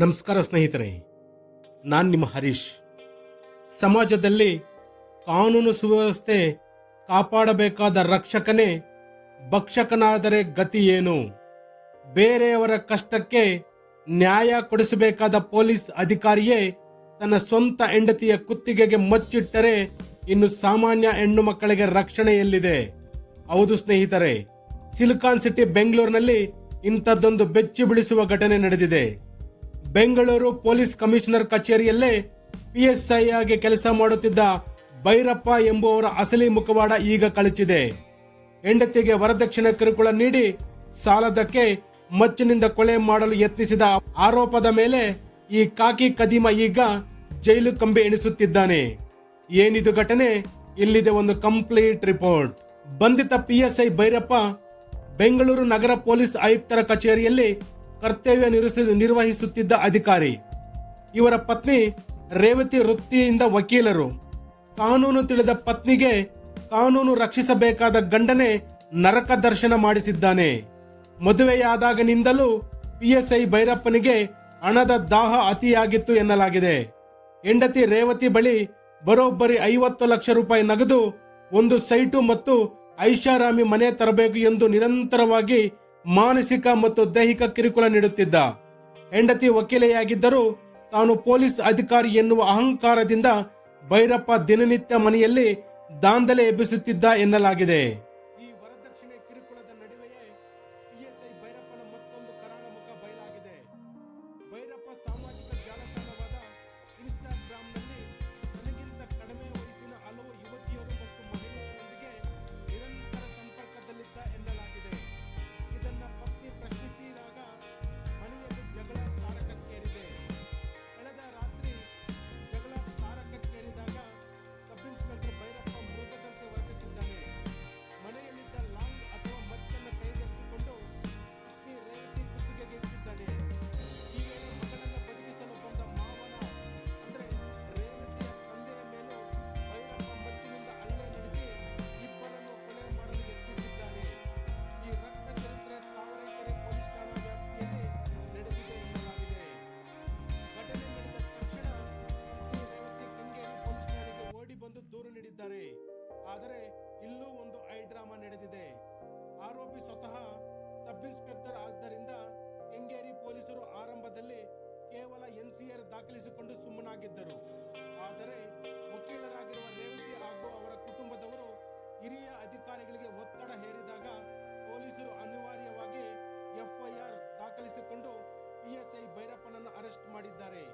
ನಮಸ್ಕಾರ ಸ್ನೇಹಿತರೆ, ನಾನು ನಿಮ್ಮ ಹರೀಶ್. ಸಮಾಜದಲ್ಲಿ ಕಾನೂನು ಸುವ್ಯವಸ್ಥೆ ಕಾಪಾಡಬೇಕಾದ ರಕ್ಷಕನೇ ಭಕ್ಷಕನಾದರೆ ಗತಿ ಏನು? ಬೇರೆಯವರ ಕಷ್ಟಕ್ಕೆ ನ್ಯಾಯ ಕೊಡಿಸಬೇಕಾದ ಪೊಲೀಸ್ ಅಧಿಕಾರಿಯೇ ತನ್ನ ಸ್ವಂತ ಹೆಂಡತಿಯ ಕುತ್ತಿಗೆಗೆ ಮಚ್ಚಿಟ್ಟರೆ ಇನ್ನು ಸಾಮಾನ್ಯ ಹೆಣ್ಣು ಮಕ್ಕಳಿಗೆ ರಕ್ಷಣೆ ಎಲ್ಲಿದೆ? ಹೌದು ಸ್ನೇಹಿತರೆ, ಸಿಲಿಕಾನ್ ಸಿಟಿ ಬೆಂಗಳೂರಿನಲ್ಲಿ ಇಂಥದ್ದೊಂದು ಬೆಚ್ಚಿ ಬೀಳಿಸುವ ಘಟನೆ ನಡೆದಿದೆ. ಬೆಂಗಳೂರು ಪೊಲೀಸ್ ಕಮಿಷನರ್ ಕಚೇರಿಯಲ್ಲೇ PSI ಆಗಿ ಕೆಲಸ ಮಾಡುತ್ತಿದ್ದ ಭೈರಪ್ಪ ಎಂಬುವವರ ಅಸಲಿ ಮುಖವಾಡ ಈಗ ಕಳಚಿದೆ. ಹೆಂಡತಿಗೆ ವರದಕ್ಷಿಣೆ ಕಿರುಕುಳ ನೀಡಿ ಸಾಲದಕ್ಕೆ ಮಚ್ಚಿನಿಂದ ಕೊಲೆ ಮಾಡಲು ಯತ್ನಿಸಿದ ಆರೋಪದ ಮೇಲೆ ಈ ಕಾಕಿ ಕದೀಮ ಈಗ ಜೈಲು ಕಂಬಿ ಎಣಿಸುತ್ತಿದ್ದಾನೆ. ಏನಿದು ಘಟನೆ? ಇಲ್ಲಿದೆ ಒಂದು ಕಂಪ್ಲೀಟ್ ರಿಪೋರ್ಟ್. ಬಂಧಿತ PSI ಭೈರಪ್ಪ ಬೆಂಗಳೂರು ನಗರ ಪೊಲೀಸ್ ಆಯುಕ್ತರ ಕಚೇರಿಯಲ್ಲಿ ಕರ್ತವ್ಯ ನಿರ್ವಹಿಸುತ್ತಿದ್ದ ಅಧಿಕಾರಿ. ಇವರ ಪತ್ನಿ ರೇವತಿ ವೃತ್ತಿಯಿಂದ ವಕೀಲರು. ಕಾನೂನು ತಿಳಿದ ಪತ್ನಿಗೆ ಕಾನೂನು ರಕ್ಷಿಸಬೇಕಾದ ಗಂಡನೇ ನರಕ ದರ್ಶನ ಮಾಡಿಸಿದ್ದಾನೆ. ಮದುವೆಯಾದಾಗನಿಂದಲೂ PSI ಭೈರಪ್ಪನಿಗೆ ಹಣದ ದಾಹ ಅತಿಯಾಗಿತ್ತು ಎನ್ನಲಾಗಿದೆ. ಹೆಂಡತಿ ರೇವತಿ ಬಳಿ ಬರೋಬ್ಬರಿ 50 ಲಕ್ಷ ರೂಪಾಯಿ ನಗದು, ಒಂದು ಸೈಟು ಮತ್ತು ಐಷಾರಾಮಿ ಮನೆ ತರಬೇಕು ಎಂದು ನಿರಂತರವಾಗಿ ಮಾನಸಿಕ ಮತ್ತು ದೈಹಿಕ ಕಿರುಕುಳ ನೀಡುತ್ತಿದ್ದ. ಹೆಂಡತಿ ವಕೀಲೆಯಾಗಿದ್ದರೂ ತಾನು ಪೊಲೀಸ್ ಅಧಿಕಾರಿ ಎನ್ನುವ ಅಹಂಕಾರದಿಂದ ಭೈರಪ್ಪ ದಿನನಿತ್ಯ ಮನೆಯಲ್ಲಿ ದಾಂಧಲೆ ಎಬ್ಬಿಸುತ್ತಿದ್ದ ಎನ್ನಲಾಗಿದೆ. ಈ ವರದಕ್ಷಿಣೆ ಕಿರುಕುಳದ ನಡುವೆಯೇ PSI ಭೈರಪ್ಪನ ಮತ್ತೊಂದು ಕರಾಳ ಮುಖ ಬಯಲಾಗಿದೆ. ಭೈರಪ್ಪ ಸಾಮಾಜಿಕ ಜಾಲತಾಣವಾದ ಇನ್ಸ್ಟಾಗ್ರಾಂನಲ್ಲಿ ತನಗಿಂತ ಕಡಿಮೆ ವಯಸ್ಸಿನ ಹಲವು ಯುವತಿಯರು ಮತ್ತು ಮಹಿಳೆಯರೊಂದಿಗೆ ನಿರಂತರ ಸಂಪರ್ಕದಲ್ಲಿದ್ದ ಎನ್ನಲಾಗಿದೆ. ಇದನ್ನ ಪತ್ನಿ ಪ್ರಶ್ನಿಸಿದಾಗ ಮನೆಯಲ್ಲಿ ಜಗಳ ತಾರಕಕ್ಕೇರಿದೆ. ಕಳೆದ ರಾತ್ರಿ ಜಗಳ ತಾರಕಕ್ಕೇರಿದಾಗ ಸಬ್ ಇನ್ಸ್ಪೆಕ್ಟರ್ ಭೈರಪ್ಪ ಮೃಗದಂತೆ ವರ್ತಿಸಿದ್ದಾನೆ. ಮನೆಯಲ್ಲಿದ್ದ ಲಾಂಗ್ ಅಥವಾ ಮಚ್ಚನ್ನು ಕೈಗೆತ್ತಿಕೊಂಡು ಪತ್ನಿ ರೇವತಿ ಕುತ್ತಿಗೆಗೆ ಇಟ್ಟಿದ್ದಾನೆ. ಈ ವೇಳೆ ಮಗಳನ್ನು ಬದುಕಿಸಲು ಬಂದ ಮಾವನ ಅಂದರೆ ರೇವತಿಯ ತಂದೆಯ ಮೇಲೂ ಭೈರಪ್ಪ ಮಚ್ಚಿನಿಂದ ಹಲ್ಲೆ ನಡೆಸಿ ಇಬ್ಬರನ್ನು ಕೊಲೆ ಮಾಡಲು ಯತ್ನಿಸಿದ್ದಾನೆ. ಈ ರಕ್ತ ಚರಿತ್ರೆ ತಾವರೆಕೆರೆ ಪೊಲೀಸ್ ಠಾಣಾ ವ್ಯಾಪ್ತಿಯಲ್ಲಿ ನಡೆದಿದೆ ಎನ್ನಲಾಗಿದೆ. ಘಟನೆ ನಡೆದ ತಕ್ಷಣ ಪತ್ನಿ ರೇವತಿ ಕೆಂಗೇರಿ ಪೊಲೀಸ್ ಠಾಣೆಗೆ ಓಡಿ ಬಂದು ದೂರು ನೀಡಿದ್ದಾರೆ. ಆದರೆ ಇಲ್ಲೂ ಒಂದು ಡ್ರಾಮಾ ನಡೆದಿದೆ. ಆರೋಪಿ ಸ್ವತಃ ಸಬ್ ಇನ್ಸ್ಪೆಕ್ಟರ್ ಆದ್ದರಿಂದ ಕೆಂಗೇರಿ ಪೊಲೀಸರು ಆರಂಭದಲ್ಲಿ ಕೇವಲ NCR ದಾಖಲಿಸಿಕೊಂಡು ಸುಮ್ಮನಾಗಿದ್ದರು. ಆದರೆ ವಕೀಲರಾಗಿರುವ ರೇವತಿ ಹಾಗೂ ಅವರ ಕುಟುಂಬದವರು ಹಿರಿಯ ಅಧಿಕಾರಿಗಳಿಗೆ ಒತ್ತಡ ಹೇರಿದಾಗ ಪೊಲೀಸರು ಅನಿವಾರ್ಯವಾಗಿ FIR ದಾಖಲಿಸಿಕೊಂಡು PSI ಭೈರಪ್ಪನನ್ನು ಅರೆಸ್ಟ್ ಮಾಡಿದ್ದಾರೆ.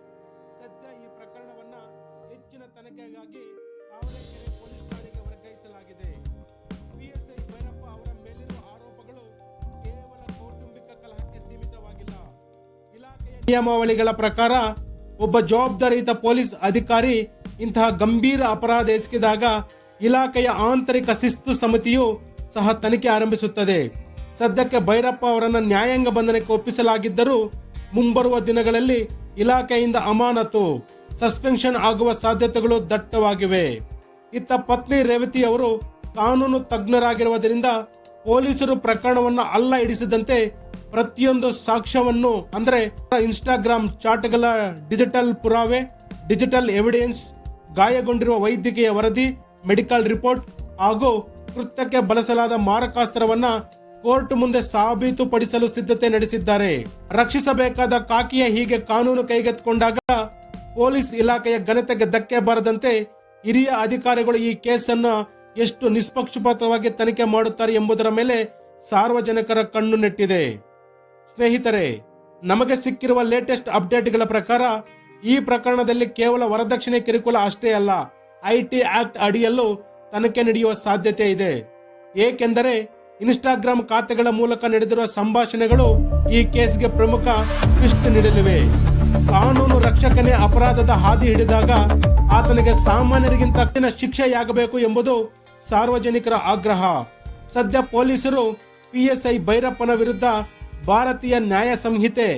ಸದ್ಯ ಈ ಪ್ರಕರಣವನ್ನ ಹೆಚ್ಚಿನ ತನಿಖೆಗಾಗಿ ತಾವರೆಕೆರೆ ಪೊಲೀಸ್ ಠಾಣೆಗೆ ವರ್ಗಾಯಿಸಲಾಗಿದೆ. PSI ಭೈರಪ್ಪ ಅವರ ಮೇಲಿರುವ ಆರೋಪಗಳು ಕೇವಲ ಕೌಟುಂಬಿಕ ಕಲಹಕ್ಕೆ ಸೀಮಿತವಾಗಿಲ್ಲ. ಇಲಾಖೆಯ ನಿಯಮಾವಳಿಗಳ ಪ್ರಕಾರ ಒಬ್ಬ ಜವಾಬ್ದಾರಿಯುತ ಪೊಲೀಸ್ ಅಧಿಕಾರಿ ಇಂತಹ ಗಂಭೀರ ಅಪರಾಧ ಎಸಗಿದಾಗ ಇಲಾಖೆಯ ಆಂತರಿಕ ಶಿಸ್ತು ಸಮಿತಿಯು ಸಹ ತನಿಖೆ ಆರಂಭಿಸುತ್ತದೆ. ಸದ್ಯಕ್ಕೆ ಭೈರಪ್ಪ ಅವರನ್ನು ನ್ಯಾಯಾಂಗ ಬಂಧನಕ್ಕೆ ಒಪ್ಪಿಸಲಾಗಿದ್ದರೂ ಮುಂಬರುವ ದಿನಗಳಲ್ಲಿ ಇಲಾಖೆಯಿಂದ ಅಮಾನತು, ಸಸ್ಪೆನ್ಷನ್ ಆಗುವ ಸಾಧ್ಯತೆಗಳು ದಟ್ಟವಾಗಿವೆ. ಇತ್ತ ಪತ್ನಿ ರೇವತಿ ಅವರು ಕಾನೂನು ತಜ್ಞರಾಗಿರುವುದರಿಂದ ಪೊಲೀಸರು ಪ್ರಕರಣವನ್ನು ಅಲ್ಲ ಹಿಡಿಸಿದಂತೆ ಪ್ರತಿಯೊಂದು ಸಾಕ್ಷ್ಯವನ್ನು ಅಂದರೆ ಇನ್ಸ್ಟಾಗ್ರಾಮ್ ಚಾಟ್ಗಳ ಡಿಜಿಟಲ್ ಪುರಾವೆ, ಡಿಜಿಟಲ್ ಎವಿಡೆನ್ಸ್, ಗಾಯಗೊಂಡಿರುವ ವೈದ್ಯಕೀಯ ವರದಿ, ಮೆಡಿಕಲ್ ರಿಪೋರ್ಟ್ ಹಾಗೂ ಕೃತ್ಯಕ್ಕೆ ಬಳಸಲಾದ ಮಾರಕಾಸ್ತ್ರವನ್ನ ಕೋರ್ಟ್ ಮುಂದೆ ಸಾಬೀತುಪಡಿಸಲು ಸಿದ್ಧತೆ ನಡೆಸಿದ್ದಾರೆ. ರಕ್ಷಿಸಬೇಕಾದ ಕಾಕಿಯ ಹೀಗೆ ಕಾನೂನು ಕೈಗೆತ್ತಿಕೊಂಡಾಗ ಪೊಲೀಸ್ ಇಲಾಖೆಯ ಘನತೆಗೆ ಧಕ್ಕೆ ಬಾರದಂತೆ ಹಿರಿಯ ಅಧಿಕಾರಿಗಳು ಈ ಕೇಸನ್ನು ಎಷ್ಟು ನಿಷ್ಪಕ್ಷಪಾತವಾಗಿ ತನಿಖೆ ಮಾಡುತ್ತಾರೆ ಎಂಬುದರ ಮೇಲೆ ಸಾರ್ವಜನಿಕರ ಕಣ್ಣು ನೆಟ್ಟಿದೆ. ಸ್ನೇಹಿತರೆ, ನಮಗೆ ಸಿಕ್ಕಿರುವ ಲೇಟೆಸ್ಟ್ ಅಪ್ಡೇಟ್ಗಳ ಪ್ರಕಾರ ಈ ಪ್ರಕರಣದಲ್ಲಿ ಕೇವಲ ವರದಕ್ಷಿಣೆ ಕಿರುಕುಳ ಅಷ್ಟೇ ಅಲ್ಲ, IT ಆಕ್ಟ್ ಅಡಿಯಲ್ಲೂ ತನಿಖೆ ನಡೆಯುವ ಸಾಧ್ಯತೆ ಇದೆ. ಏಕೆಂದರೆ ಇನ್ಸ್ಟಾಗ್ರಾಮ್ ಖಾತೆಗಳ ಮೂಲಕ ನಡೆದಿರುವ ಸಂಭಾಷಣೆಗಳು ಈ ಕೇಸ್ಗೆ ಪ್ರಮುಖ ಟ್ವಿಸ್ಟ್ ನೀಡಲಿವೆ. ಕಾನೂನು ರಕ್ಷಕನೇ ಅಪರಾಧದ ಹಾದಿ ಹಿಡಿದಾಗ ಆತನಿಗೆ ಸಾಮಾನ್ಯರಿಗಿಂತ ಕಠಿಣ ಶಿಕ್ಷೆಯಾಗಬೇಕು ಎಂಬುದು ಸಾರ್ವಜನಿಕರ ಆಗ್ರಹ. ಸದ್ಯ ಪೊಲೀಸರು PSI ಭೈರಪ್ಪನ ವಿರುದ್ಧ ಭಾರತೀಯ ನ್ಯಾಯ ಸಂಹಿತೆ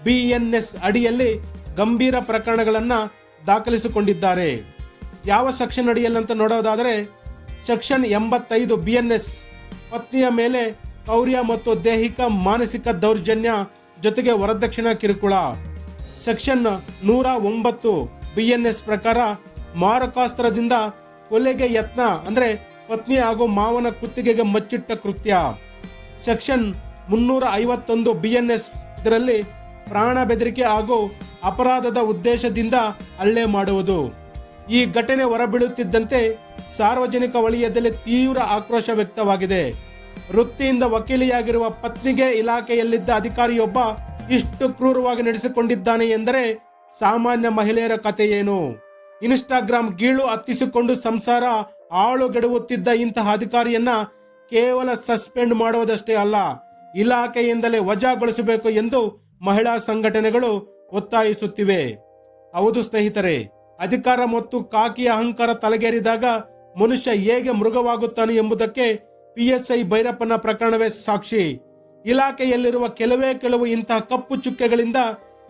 BNS ಅಡಿಯಲ್ಲಿ ಗಂಭೀರ ಪ್ರಕರಣಗಳನ್ನು ದಾಖಲಿಸಿಕೊಂಡಿದ್ದಾರೆ. ಯಾವ ಸೆಕ್ಷನ್ ಅಡಿಯಲ್ಲಿ ಅಂತ ನೋಡೋದಾದರೆ ಸೆಕ್ಷನ್ 85 BNS ಪತ್ನಿಯ ಮೇಲೆ ಕ್ರೌರ್ಯ ಮತ್ತು ದೈಹಿಕ ಮಾನಸಿಕ ದೌರ್ಜನ್ಯ ಜೊತೆಗೆ ವರದಕ್ಷಿಣಾ ಕಿರುಕುಳ. ಸೆಕ್ಷನ್ 109 BNS ಪ್ರಕಾರ ಮಾರಕಾಸ್ತ್ರದಿಂದ ಕೊಲೆಗೆ ಯತ್ನ ಅಂದ್ರೆ ಪತ್ನಿ ಹಾಗೂ ಮಾವನ ಕುತ್ತಿಗೆಗೆ ಮಚ್ಚಿಟ್ಟ ಕೃತ್ಯ. ಸೆಕ್ಷನ್ 351 BNS ಇದರಲ್ಲಿ ಪ್ರಾಣ ಬೆದರಿಕೆ ಹಾಗೂ ಅಪರಾಧದ ಉದ್ದೇಶದಿಂದ ಹಲ್ಲೆ ಮಾಡುವುದು. ಈ ಘಟನೆ ಹೊರಬೀಳುತ್ತಿದ್ದಂತೆ ಸಾರ್ವಜನಿಕ ವಲಯದಲ್ಲಿ ತೀವ್ರ ಆಕ್ರೋಶ ವ್ಯಕ್ತವಾಗಿದೆ. ವೃತ್ತಿಯಿಂದ ವಕೀಲಿಯಾಗಿರುವ ಪತ್ನಿಗೆ ಇಲಾಖೆಯಲ್ಲಿದ್ದ ಅಧಿಕಾರಿಯೊಬ್ಬ ಇಷ್ಟು ಕ್ರೂರವಾಗಿ ನಡೆಸಿಕೊಂಡಿದ್ದಾನೆ ಎಂದರೆ ಸಾಮಾನ್ಯ ಮಹಿಳೆಯರ ಕಥೆ ಏನು? ಇನ್ಸ್ಟಾಗ್ರಾಮ್ ಗೀಳು ಹತ್ತಿಸಿಕೊಂಡು ಸಂಸಾರ ಆಳುಗೆಡುವುತ್ತಿದ್ದ ಇಂತಹ ಅಧಿಕಾರಿಯನ್ನ ಕೇವಲ ಸಸ್ಪೆಂಡ್ ಮಾಡುವುದಷ್ಟೇ ಅಲ್ಲ, ಇಲಾಖೆಯಿಂದಲೇ ವಜಾಗೊಳಿಸಬೇಕು ಎಂದು ಮಹಿಳಾ ಸಂಘಟನೆಗಳು ಒತ್ತಾಯಿಸುತ್ತಿವೆ. ಹೌದು ಸ್ನೇಹಿತರೆ, ಅಧಿಕಾರ ಮತ್ತು ಕಾಕಿಯ ಅಹಂಕಾರ ತಲೆಗೇರಿದಾಗ ಮನುಷ್ಯ ಹೇಗೆ ಮೃಗವಾಗುತ್ತಾನೆ ಎಂಬುದಕ್ಕೆ PSI ಭೈರಪ್ಪನ ಪ್ರಕರಣವೇ ಸಾಕ್ಷಿ. ಇಲಾಖೆಯಲ್ಲಿರುವ ಕೆಲವು ಇಂತಹ ಕಪ್ಪು ಚುಕ್ಕೆಗಳಿಂದ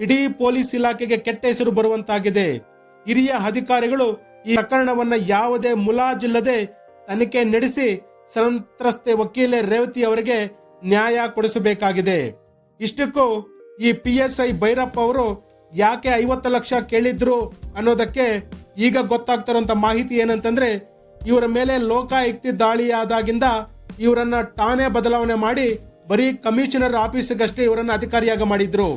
ಇಡೀ ಪೊಲೀಸ್ ಇಲಾಖೆಗೆ ಕೆಟ್ಟ ಹೆಸರು ಬರುವಂತಾಗಿದೆ. ಹಿರಿಯ ಅಧಿಕಾರಿಗಳು ಈ ಪ್ರಕರಣವನ್ನ ಯಾವುದೇ ಮುಲಾಜಿಲ್ಲದೆ ತನಿಖೆ ನಡೆಸಿ ಸಂತ್ರಸ್ತೆ ವಕೀಲೆ ರೇವತಿ ಅವರಿಗೆ ನ್ಯಾಯ ಕೊಡಿಸಬೇಕಾಗಿದೆ. ಇಷ್ಟಕ್ಕೂ ಈ PSI ಭೈರಪ್ಪ ಅವರು ಯಾಕೆ 50 ಲಕ್ಷ ಕೇಳಿದ್ರು ಅನ್ನೋದಕ್ಕೆ ಈಗ ಗೊತ್ತಾಗ್ತಿರೋಂಥ ಮಾಹಿತಿ ಏನಂತಂದ್ರೆ, ಇವರ ಮೇಲೆ ಲೋಕಾಯುಕ್ತಿ ದಾಳಿಯಾದಾಗಿಂದ ಇವರನ್ನ ಠಾಣೆ ಬದಲಾವಣೆ ಮಾಡಿ ಬರೀ ಕಮಿಷನರ್ ಆಫೀಸ್ಗಷ್ಟೇ ಇವರನ್ನ ಅಧಿಕಾರಿಯಾಗಿ ಮಾಡಿದ್ರು.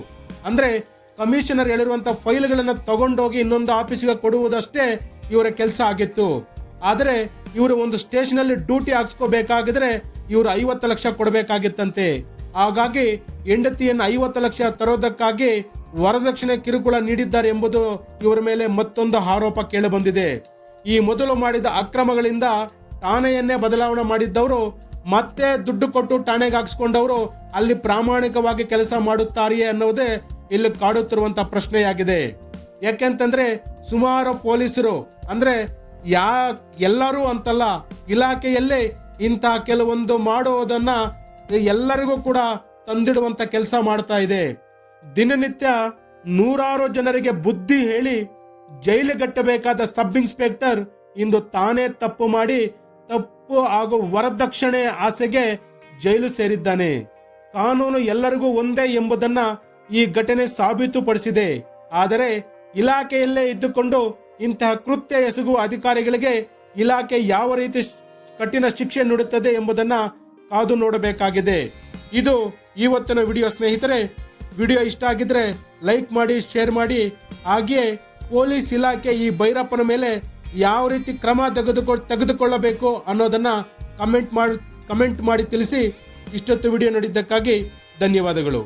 ಅಂದ್ರೆ ಕಮಿಷನರ್ ಹೇಳಿರುವಂತ ಫೈಲ್ಗಳನ್ನ ತಗೊಂಡೋಗಿ ಇನ್ನೊಂದು ಆಫೀಸ್ಗೆ ಕೊಡುವುದಷ್ಟೇ ಇವರ ಕೆಲಸ ಆಗಿತ್ತು. ಆದರೆ ಇವರು ಒಂದು ಸ್ಟೇಷನ್ ಅಲ್ಲಿ ಡ್ಯೂಟಿ ಹಾಕ್ಸ್ಕೋಬೇಕಾಗಿದ್ರೆ ಇವರು 50 ಲಕ್ಷ ಕೊಡಬೇಕಾಗಿತ್ತಂತೆ. ಹಾಗಾಗಿ ಹೆಂಡತಿಯನ್ನು 50 ಲಕ್ಷ ತರೋದಕ್ಕಾಗಿ ವರದಕ್ಷಿಣೆ ಕಿರುಕುಳ ನೀಡಿದ್ದಾರೆ ಎಂಬುದು ಇವರ ಮೇಲೆ ಮತ್ತೊಂದು ಆರೋಪ ಕೇಳಿಬಂದಿದೆ. ಈ ಮೊದಲು ಮಾಡಿದ ಅಕ್ರಮಗಳಿಂದ ಠಾಣೆಯನ್ನೇ ಬದಲಾವಣೆ ಮಾಡಿದ್ದವರು ಮತ್ತೆ ದುಡ್ಡು ಕೊಟ್ಟು ಠಾಣೆಗೆ ಹಾಕ್ಸ್ಕೊಂಡವರು ಅಲ್ಲಿ ಪ್ರಾಮಾಣಿಕವಾಗಿ ಕೆಲಸ ಮಾಡುತ್ತಾರೆಯೇ ಅನ್ನೋದೇ ಇಲ್ಲಿ ಕಾಡುತ್ತಿರುವಂತ ಪ್ರಶ್ನೆಯಾಗಿದೆ. ಯಾಕೆಂತಂದ್ರೆ ಸುಮಾರು ಪೊಲೀಸರು ಅಂದ್ರೆ ಎಲ್ಲರೂ ಅಂತಲ್ಲ, ಇಲಾಖೆಯಲ್ಲೇ ಇಂತಹ ಕೆಲವೊಂದು ಮಾಡುವುದನ್ನ ಎಲ್ಲರಿಗೂ ಕೂಡ ತಂದಿಡುವಂತ ಕೆಲಸ ಮಾಡ್ತಾ ಇದೆ. ದಿನನಿತ್ಯ ನೂರಾರು ಜನರಿಗೆ ಬುದ್ಧಿ ಹೇಳಿ ಜೈಲಿಗಟ್ಟಬೇಕಾದ ಸಬ್ ಇನ್ಸ್ಪೆಕ್ಟರ್ ಇಂದು ತಾನೇ ತಪ್ಪು ಮಾಡಿ ತಪ್ಪು ಹಾಗೂ ವರದಕ್ಷಿಣೆ ಆಸೆಗೆ ಜೈಲು ಸೇರಿದ್ದಾನೆ. ಕಾನೂನು ಎಲ್ಲರಿಗೂ ಒಂದೇ ಎಂಬುದನ್ನ ಈ ಘಟನೆ ಸಾಬೀತುಪಡಿಸಿದೆ. ಆದರೆ ಇಲಾಖೆಯಲ್ಲೇ ಇದ್ದುಕೊಂಡು ಇಂತಹ ಕೃತ್ಯ ಎಸಗುವ ಅಧಿಕಾರಿಗಳಿಗೆ ಇಲಾಖೆ ಯಾವ ರೀತಿ ಕಠಿಣ ಶಿಕ್ಷೆ ನೀಡುತ್ತದೆ ಎಂಬುದನ್ನ ಕಾದು ನೋಡಬೇಕಾಗಿದೆ. ಇದು ಇವತ್ತಿನ ವಿಡಿಯೋ ಸ್ನೇಹಿತರೆ. ವಿಡಿಯೋ ಇಷ್ಟ ಆಗಿದ್ರೆ ಲೈಕ್ ಮಾಡಿ, ಶೇರ್ ಮಾಡಿ. ಹಾಗೆಯೇ ಪೊಲೀಸ್ ಇಲಾಖೆ ಈ ಭೈರಪ್ಪನ ಮೇಲೆ ಯಾವ ರೀತಿ ಕ್ರಮ ತೆಗೆದುಕೊಳ್ಳಬೇಕು ಅನ್ನೋದನ್ನ ಕಮೆಂಟ್ ಮಾಡಿ ತಿಳಿಸಿ. ಇಷ್ಟೊತ್ತು ವಿಡಿಯೋ ನೋಡಿದ್ದಕ್ಕಾಗಿ ಧನ್ಯವಾದಗಳು.